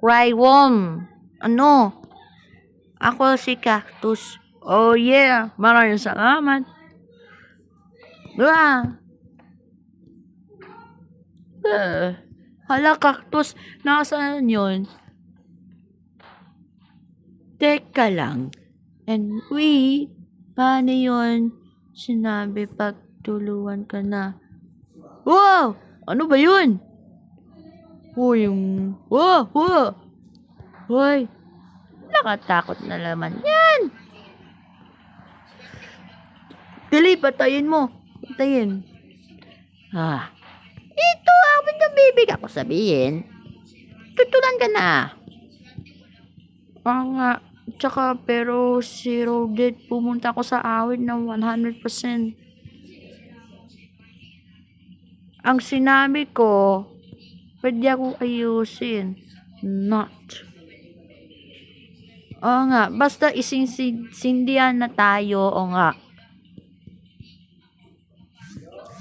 Raiwom. Ano? Ako si Cactus. Oh yeah, maraming salamat. Ah, hala Cactus, nasaan yun? Teka lang. And paano yun? Sinabi pagtuluan ka na. Wow! Ano ba yun? Yung... Wow! Hoy! Nakatakot na naman yan! Dali, patayin mo. Patayin. Ito ang pinabibig ako sabihin. Tutulan ka na. Nga. Tsaka, pero si Rodet, pumunta ko sa awit ng 100%. Ang sinabi ko, pwede akong ayusin. Not. Oo nga, basta isinsindihan na tayo, o nga.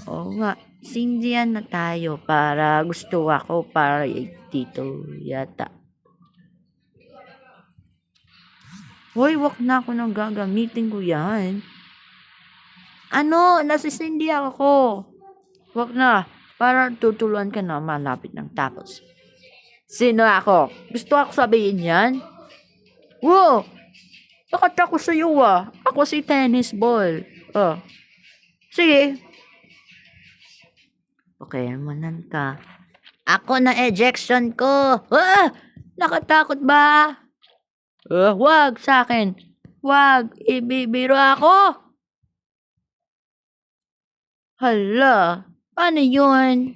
Oo nga, sindihan na tayo para gusto ako para dito yata. Hoy, wag na ako nang gagamitin ko yan. Ano, nasisindi ako. Wag na, para tutuluan ka na malapit ng tapos. Sino ako? Gusto ako sabihin yan? Wow! Bakit ako sa'yo Ako si tennis ball. Sige. Okay, manan ka. Ako na ejection ko. Nakatakot ba? Wag sa akin. Wag, ibibiro ako. Hala, ano yun?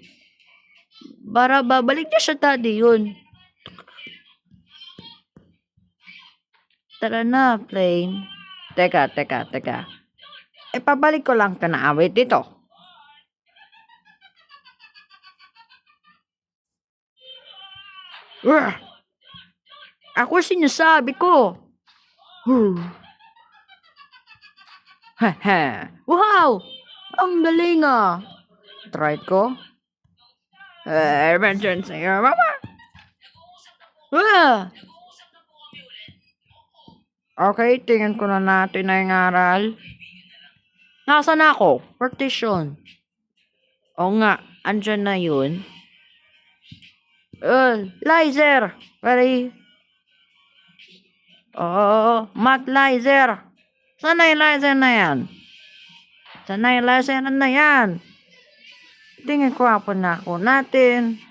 Para babalik na siya tadi yun. Tara na, plane. Teka. Pabalik ko lang na awit dito. Ako sinasabi ko. Wow! Ang galing Try ko. Emergency. Mama! Okay, tingnan ko na natin na yung aral. Nasaan ako? Partition. O nga, andyan na yun. Laser! Ready? Math laser! Saan na yung laser na yan? Saan na yung laser na yan? Tingin ko ako na ako natin.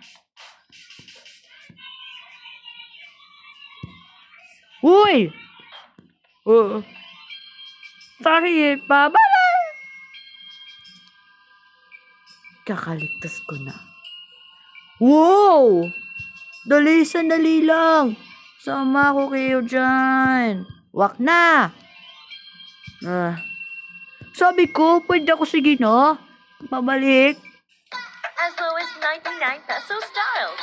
Uy! Sorry, babala! Kakaligtas ko na. Wow! Sandali lang. Sama ko kayo dyan. Wak na! Sabi ko, pwede ako sige no? Pabalik. As low as 99 peso style.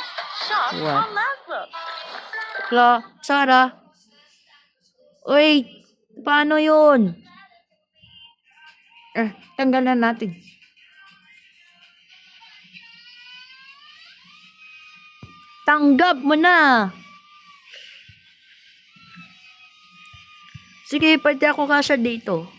Shop on Lazlo. Sarah. Uy, paano yun? Tanggalan natin. Tanggap mo na. Sige, pwede ako kasya dito.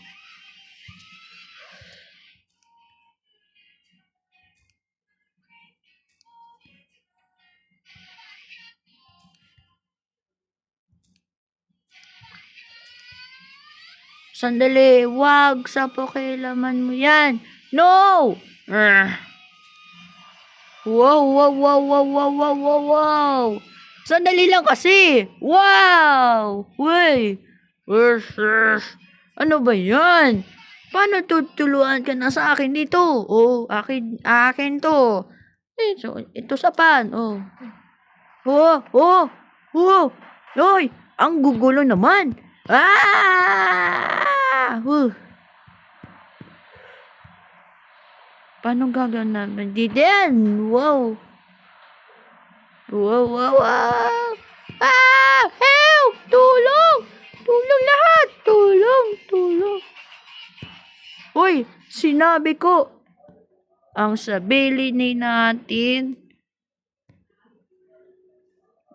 Sandali, wag sa pakialaman mo yan. No! Wow. Sandali lang kasi. Wow! Uy! Ano ba yan? Paano tutuluan ka na sa akin dito? Akin to. Ito sa pan. Hoy! Ang gugulo naman. Paano gagawin namin dito yan? Wow! Help! Tulong! Tulong lahat! Tulong! Uy! Sinabi ko, ang sabili natin,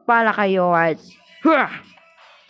pala kayo at... Huh!